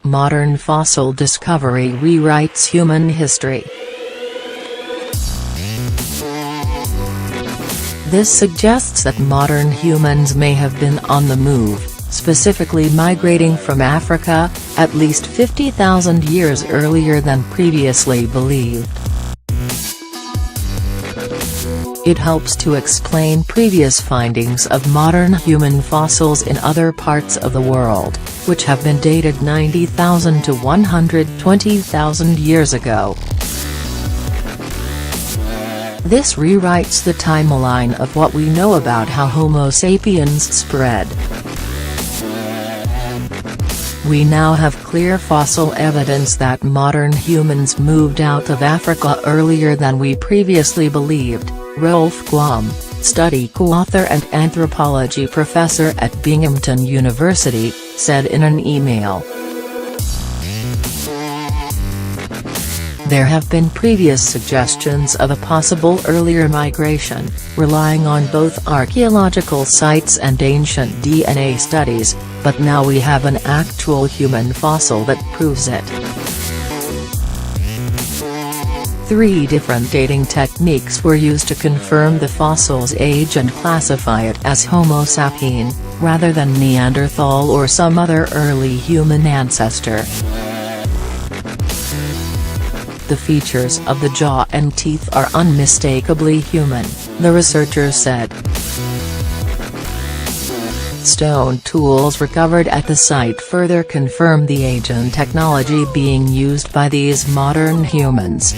Modern fossil discovery rewrites human history. This suggests that modern humans may have been on the move, specifically migrating from Africa, at least 50,000 years earlier than previously believed. It helps to explain previous findings of modern human fossils in other parts of the world, which have been dated 90,000 to 120,000 years ago. This rewrites the timeline of what we know about how Homo sapiens spread. We now have clear fossil evidence that modern humans moved out of Africa earlier than we previously believed, Rolf Guam, study co-author and anthropology professor at Binghamton University, said in an email. There have been previous suggestions of a possible earlier migration, relying on both archaeological sites and ancient DNA studies, but now we have an actual human fossil that proves it. 3 different dating techniques were used to confirm the fossil's age and classify it as Homo sapien, rather than Neanderthal or some other early human ancestor. The features of the jaw and teeth are unmistakably human, the researchers said. Stone tools recovered at the site further confirm the age and technology being used by these modern humans.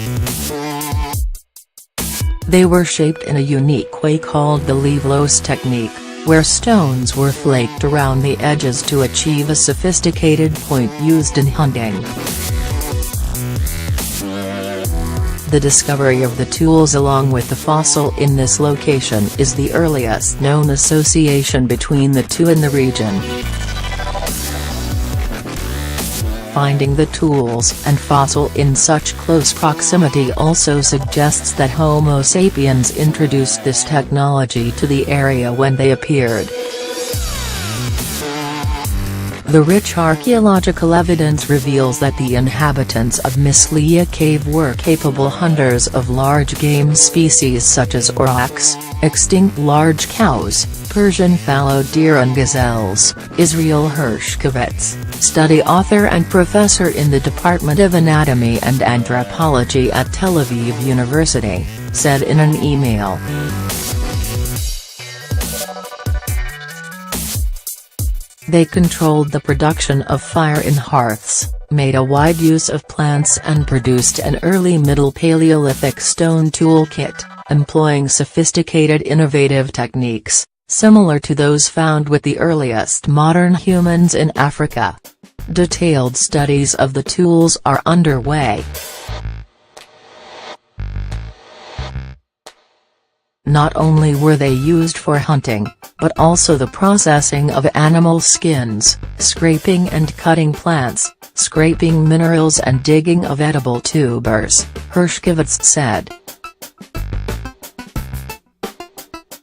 They were shaped in a unique way called the leave-los technique, where stones were flaked around the edges to achieve a sophisticated point used in hunting. The discovery of the tools along with the fossil in this location is the earliest known association between the two in the region. Finding the tools and fossil in such close proximity also suggests that Homo sapiens introduced this technology to the area when they appeared. The rich archaeological evidence reveals that the inhabitants of Misliya Cave were capable hunters of large game species such as aurochs, extinct large cows, Persian fallow deer and gazelles, Israel Hershkovitz, study author and professor in the Department of Anatomy and Anthropology at Tel Aviv University, said in an email. They controlled the production of fire in hearths, made a wide use of plants and produced an early Middle Paleolithic stone toolkit, employing sophisticated innovative techniques, similar to those found with the earliest modern humans in Africa. Detailed studies of the tools are underway. Not only were they used for hunting, but also the processing of animal skins, scraping and cutting plants, scraping minerals and digging of edible tubers, Hershkovitz said.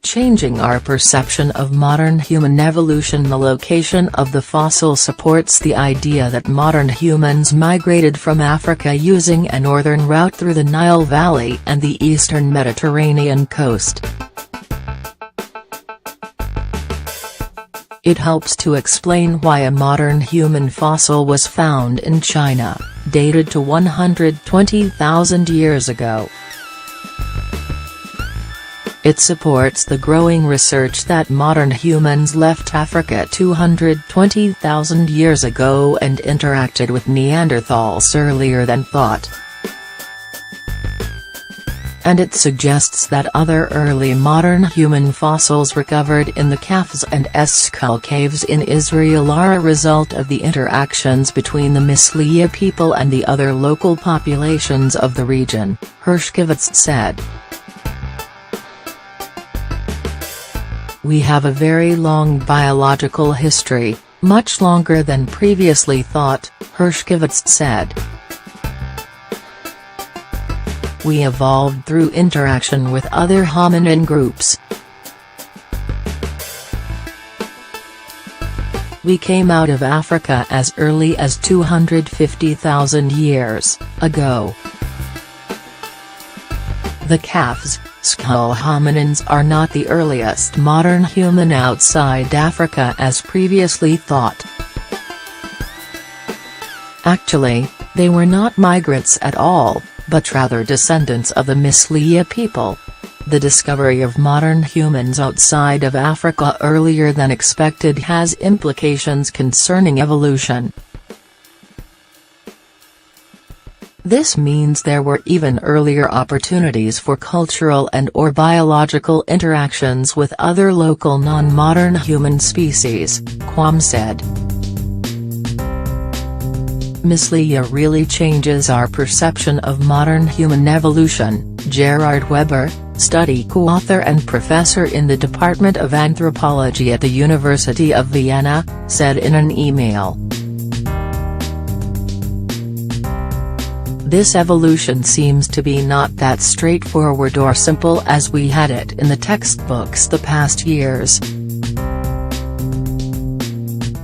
Changing our perception of modern human evolution. The location of the fossil supports the idea that modern humans migrated from Africa using a northern route through the Nile Valley and the eastern Mediterranean coast. It helps to explain why a modern human fossil was found in China, dated to 120,000 years ago. It supports the growing research that modern humans left Africa 220,000 years ago and interacted with Neanderthals earlier than thought. And it suggests that other early modern human fossils recovered in the Kafs and Eskal caves in Israel are a result of the interactions between the Misliya people and the other local populations of the region, Hershkovitz said. We have a very long biological history, much longer than previously thought, Hershkovitz said. We evolved through interaction with other hominin groups. We came out of Africa as early as 250,000 years ago. The calves, skull hominins are not the earliest modern human outside Africa as previously thought. Actually, they were not migrants at all, but rather descendants of the Misliya people. The discovery of modern humans outside of Africa earlier than expected has implications concerning evolution. This means there were even earlier opportunities for cultural and/or biological interactions with other local non-modern human species, Quam said. Misliya really changes our perception of modern human evolution, Gerard Weber, study co-author and professor in the Department of Anthropology at the University of Vienna, said in an email. This evolution seems to be not that straightforward or simple as we had it in the textbooks the past years.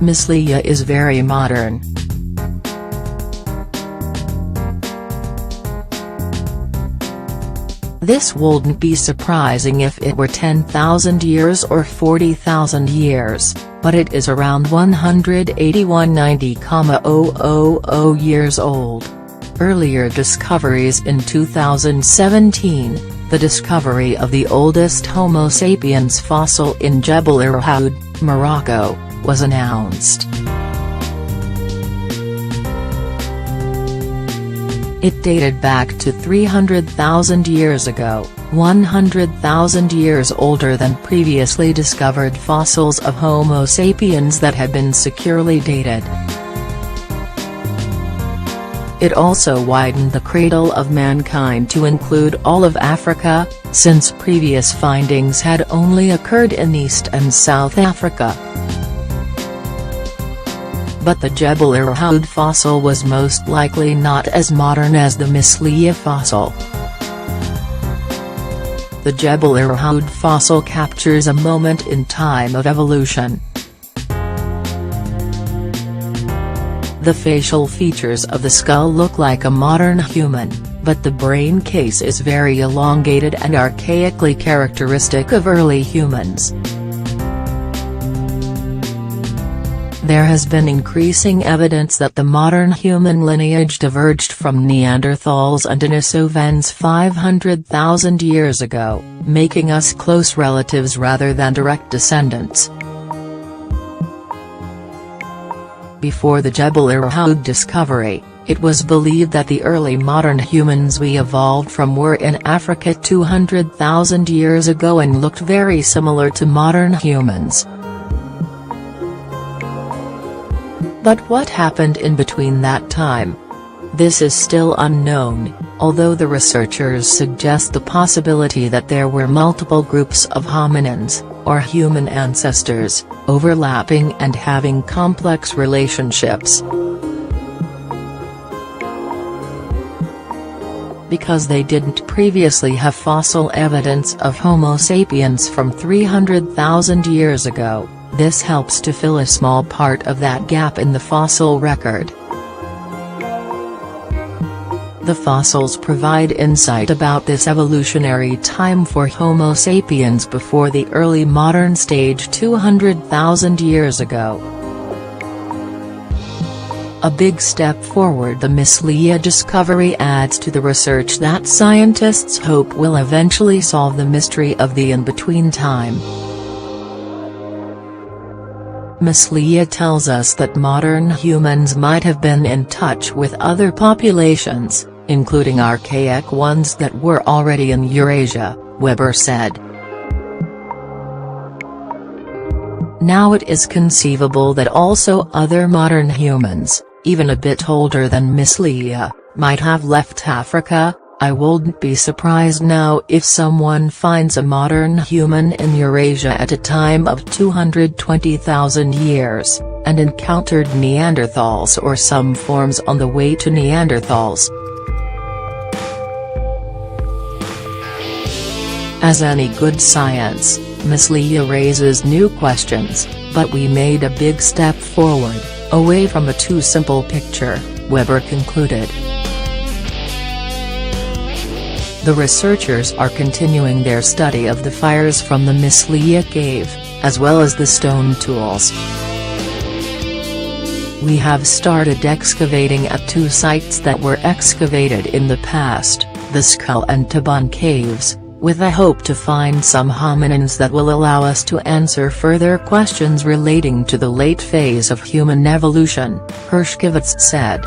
Misliya is very modern. This wouldn't be surprising if it were 10,000 years or 40,000 years, but it is around 18190,000 years old. Earlier discoveries in 2017, the discovery of the oldest Homo sapiens fossil in Jebel Irhoud, Morocco, was announced. It dated back to 300,000 years ago, 100,000 years older than previously discovered fossils of Homo sapiens that had been securely dated. It also widened the cradle of mankind to include all of Africa, since previous findings had only occurred in East and South Africa. But the Jebel Irhoud fossil was most likely not as modern as the Misliya fossil. The Jebel Irhoud fossil captures a moment in time of evolution. The facial features of the skull look like a modern human, but the brain case is very elongated and archaically characteristic of early humans. There has been increasing evidence that the modern human lineage diverged from Neanderthals and Denisovans 500,000 years ago, making us close relatives rather than direct descendants. Before the Jebel Irhoud discovery, it was believed that the early modern humans we evolved from were in Africa 200,000 years ago and looked very similar to modern humans. But what happened in between that time? This is still unknown, although the researchers suggest the possibility that there were multiple groups of hominins, or human ancestors, overlapping and having complex relationships. Because they didn't previously have fossil evidence of Homo sapiens from 300,000 years ago, this helps to fill a small part of that gap in the fossil record. The fossils provide insight about this evolutionary time for Homo sapiens before the early modern stage 200,000 years ago. A big step forward, the Misliya discovery adds to the research that scientists hope will eventually solve the mystery of the in-between time. Misliya tells us that modern humans might have been in touch with other populations, including archaic ones that were already in Eurasia, Weber said. Now it is conceivable that also other modern humans, even a bit older than Misliya, might have left Africa. I wouldn't be surprised now if someone finds a modern human in Eurasia at a time of 220,000 years, and encountered Neanderthals or some forms on the way to Neanderthals. As any good science, Misliya raises new questions, But we made a big step forward, away from a too simple picture, Weber concluded. The researchers are continuing their study of the fires from the Misliya Cave, as well as the stone tools. We have started excavating at 2 sites that were excavated in the past, the Skull and Jawbone caves, with a hope to find some hominins that will allow us to answer further questions relating to the late phase of human evolution, Hershkovitz said.